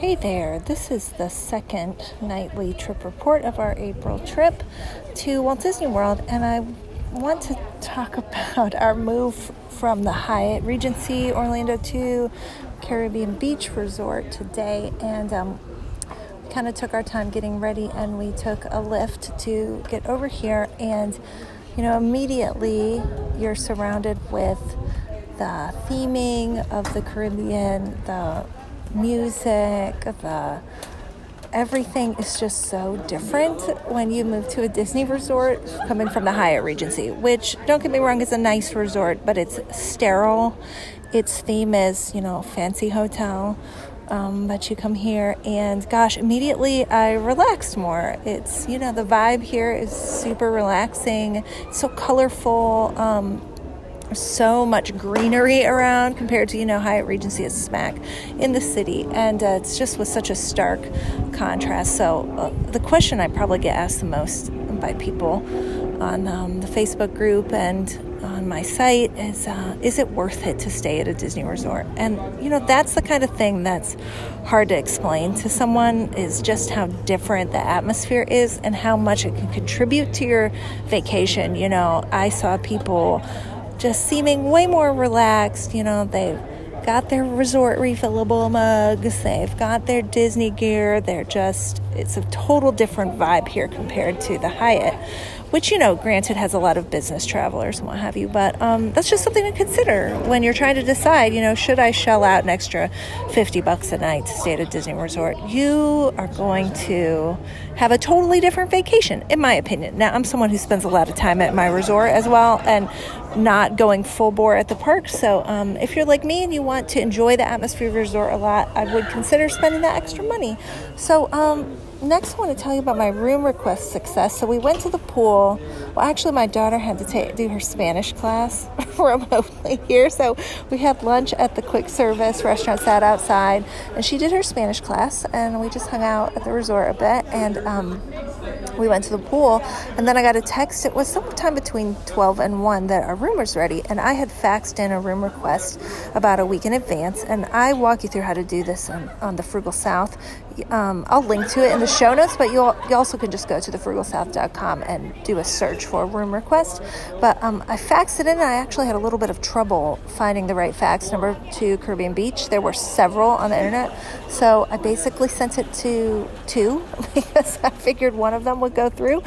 Hey there, this is the second nightly trip report of our April trip to Walt Disney World, and I want to talk about our move from the Hyatt Regency Orlando to Caribbean Beach Resort today, and kind of took our time getting ready, and we took a lift to get over here, and immediately you're surrounded with the theming of the Caribbean, the music, everything is just so different when you move to a Disney resort coming from the Hyatt Regency, which, don't get me wrong, is a nice resort, but it's sterile. Its theme is, fancy hotel. But you come here and gosh, immediately I relaxed more. It's, the vibe here is super relaxing, so colorful, so much greenery around compared to, Hyatt Regency is smack in the city. And it's just with such a stark contrast. So the question I probably get asked the most by people on the Facebook group and on my site is it worth it to stay at a Disney resort? And, that's the kind of thing that's hard to explain to someone, is just how different the atmosphere is and how much it can contribute to your vacation. I saw people just seeming way more relaxed. They've got their resort refillable mugs, they've got their Disney gear, it's a total different vibe here compared to the Hyatt, which, granted has a lot of business travelers and what have you, but that's just something to consider when you're trying to decide, should I shell out an extra $50 a night to stay at a Disney resort? You are going to have a totally different vacation, in my opinion. Now, I'm someone who spends a lot of time at my resort as well, and not going full bore at the park. So if you're like me and you want to enjoy the atmosphere of your resort a lot, I would consider spending that extra money. So next, I want to tell you about my room request success. So we went to the pool. Well, actually, my daughter had to do her Spanish class remotely here. So we had lunch at the quick service restaurant, sat outside, and she did her Spanish class, and we just hung out at the resort a bit, and we went to the pool, and then I got a text. It was sometime between 12 and 1 that our room was ready, and I had faxed in a room request about a week in advance, and I walk you through how to do this on the Frugal South. I'll link to it in the show notes, but you also can just go to thefrugalsouth.com and do a search for room request. But I faxed it in, and I actually had a little bit of trouble finding the right fax number to Caribbean Beach. There were several on the internet, so I basically sent it to 2 because I figured one of them would go through,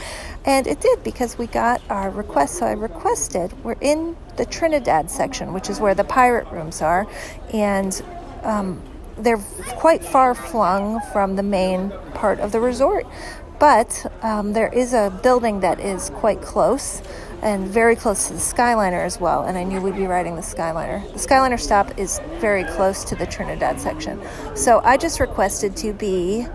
and it did, because we got our request. So I requested, we're in the Trinidad section, which is where the pirate rooms are, and they're quite far flung from the main part of the resort, but there is a building that is quite close and very close to the Skyliner as well, and I knew we'd be riding the Skyliner. The Skyliner stop is very close to the Trinidad section, so I just requested to be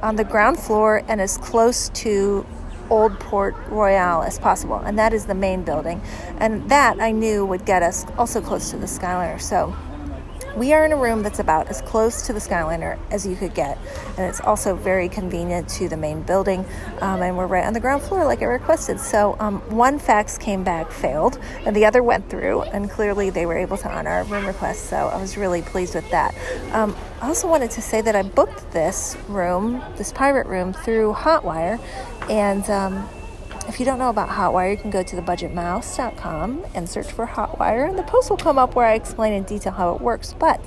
on the ground floor and as close to Old Port Royale as possible, and that is the main building, and that I knew would get us also close to the Skyliner. So we are in a room that's about as close to the Skyliner as you could get, and it's also very convenient to the main building, and we're right on the ground floor like I requested. So one fax came back, failed, and the other went through, and clearly they were able to honor our room request, so I was really pleased with that. I also wanted to say that I booked this pirate room, through Hotwire, and if you don't know about Hotwire, you can go to thebudgetmouse.com and search for Hotwire, and the post will come up where I explain in detail how it works. But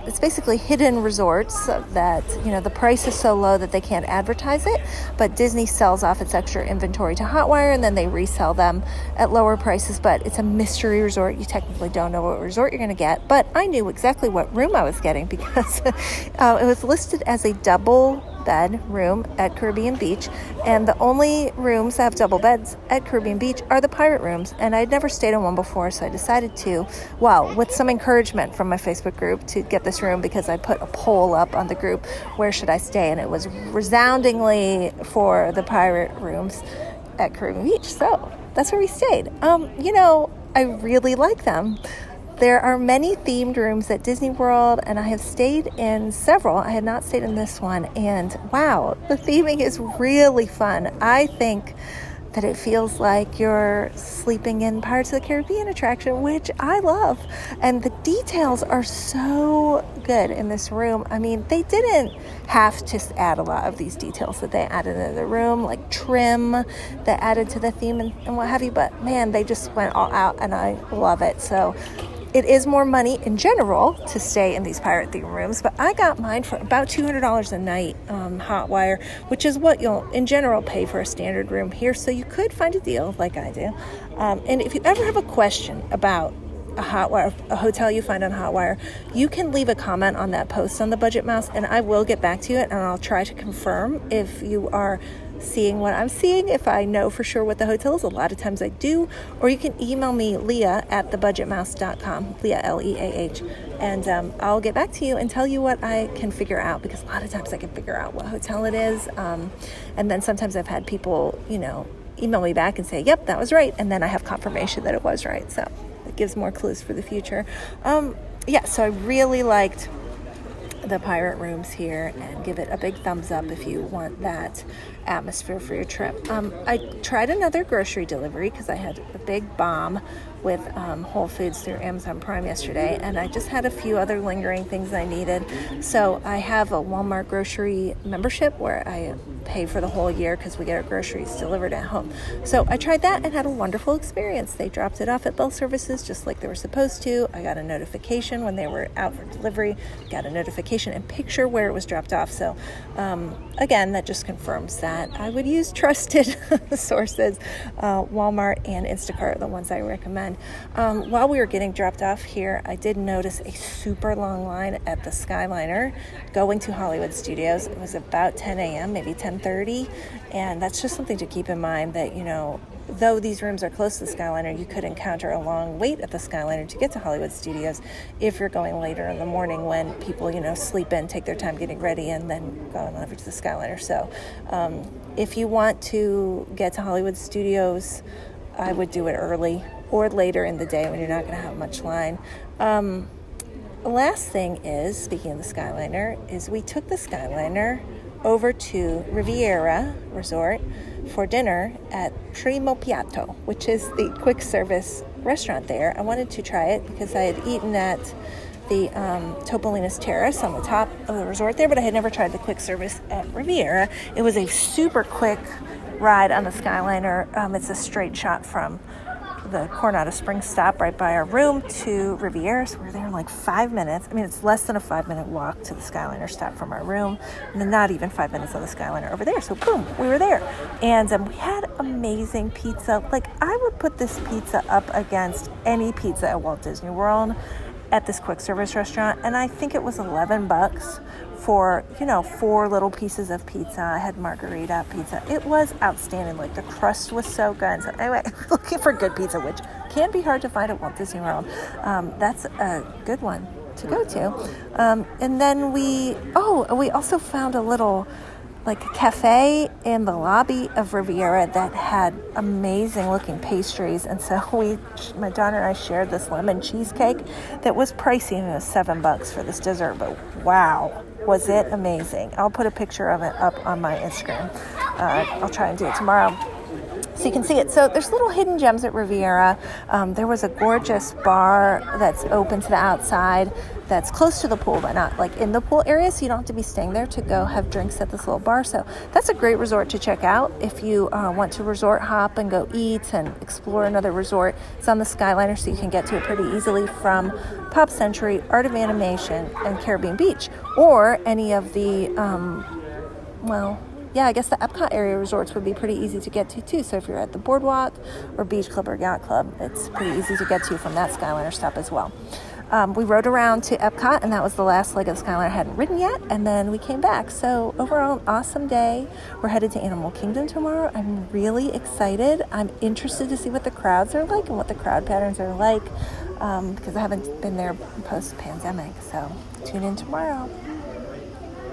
it's basically hidden resorts that, the price is so low that they can't advertise it, but Disney sells off its extra inventory to Hotwire, and then they resell them at lower prices. But it's a mystery resort. You technically don't know what resort you're going to get, but I knew exactly what room I was getting, because it was listed as a double bed room at Caribbean Beach, and the only rooms that have double beds at Caribbean Beach are the pirate rooms, and I'd never stayed in one before, so I decided to, with some encouragement from my Facebook group, to get this room, because I put a poll up on the group, where should I stay, and it was resoundingly for the pirate rooms at Caribbean Beach, so that's where we stayed. I really like them. There are many themed rooms at Disney World, and I have stayed in several. I had not stayed in this one, and wow, the theming is really fun. I think that it feels like you're sleeping in Pirates of the Caribbean attraction, which I love. And the details are so good. good in this room. I mean, they didn't have to add a lot of these details that they added into the room, like trim that added to the theme and what have you. But man, they just went all out, and I love it. So it is more money in general to stay in these pirate theme rooms, but I got mine for about $200 a night, Hotwire, which is what you'll in general pay for a standard room here. So you could find a deal like I do. And if you ever have a question about a hotel you find on Hotwire, you can leave a comment on that post on the Budget Mouse, and I will get back to you, and I'll try to confirm if you are seeing what I'm seeing, if I know for sure what the hotel is. A lot of times I do. Or you can email me, Leah at thebudgetmouse.com, Leah, Leah, and I'll get back to you and tell you what I can figure out, because a lot of times I can figure out what hotel it is, and then sometimes I've had people, email me back and say, yep, that was right, and then I have confirmation that it was right, so it gives more clues for the future. So I really liked the pirate rooms here, and give it a big thumbs up if you want that atmosphere for your trip. I tried another grocery delivery because I had a big bomb with Whole Foods through Amazon Prime yesterday, and I just had a few other lingering things I needed. So I have a Walmart grocery membership where I pay for the whole year because we get our groceries delivered at home. So I tried that and had a wonderful experience. They dropped it off at Bell Services just like they were supposed to. I got a notification when they were out for delivery, got a notification and picture where it was dropped off. So again, that just confirms that I would use trusted sources. Walmart and Instacart are the ones I recommend. While we were getting dropped off here, I did notice a super long line at the Skyliner going to Hollywood Studios. It was about 10 a.m., maybe 10:30, and that's just something to keep in mind that, though these rooms are close to the Skyliner, you could encounter a long wait at the Skyliner to get to Hollywood Studios if you're going later in the morning when people, sleep in, take their time getting ready, and then go on over to the Skyliner. So if you want to get to Hollywood Studios, I would do it early or later in the day when you're not going to have much line. The last thing is, speaking of the Skyliner, is we took the Skyliner over to Riviera Resort for dinner at Primo Piatto, which is the quick service restaurant there. I wanted to try it because I had eaten at the Topolino's Terrace on the top of the resort there, but I had never tried the quick service at Riviera. It was a super quick ride on the Skyliner. It's a straight shot from the Coronado Springs stop right by our room to Riviera, so we're there in like 5 minutes. I mean, it's less than a 5-minute walk to the Skyliner stop from our room, and then not even 5 minutes on the Skyliner over there. So boom, we were there, and we had amazing pizza. Like, I would put this pizza up against any pizza at Walt Disney World at this quick service restaurant, and I think it was $11 for 4 little pieces of pizza. I had margarita pizza. It was outstanding. Like, the crust was so good. So anyway, looking for good pizza, which can be hard to find at Walt Disney World. That's a good one to go to. And then we also found a little cafe in the lobby of Riviera that had amazing looking pastries, and so my daughter and I shared this lemon cheesecake that was pricey, and it was $7 for this dessert, but wow, was it amazing. I'll put a picture of it up on my Instagram. I'll try and do it tomorrow so you can see it. So there's little hidden gems at Riviera. There was a gorgeous bar that's open to the outside that's close to the pool, but not in the pool area, so you don't have to be staying there to go have drinks at this little bar. So that's a great resort to check out if you want to resort hop and go eat and explore another resort. It's on the Skyliner, so you can get to it pretty easily from Pop Century, Art of Animation, and Caribbean Beach, or any of the I guess the Epcot area resorts would be pretty easy to get to too. So if you're at the Boardwalk or Beach Club or Yacht Club, it's pretty easy to get to from that Skyliner stop as well. We rode around to Epcot, and that was the last leg of the Skyliner I hadn't ridden yet, and then we came back. So overall, an awesome day. We're headed to Animal Kingdom tomorrow. I'm really excited. I'm interested to see what the crowds are like and what the crowd patterns are like, because I haven't been there post-pandemic. So tune in tomorrow.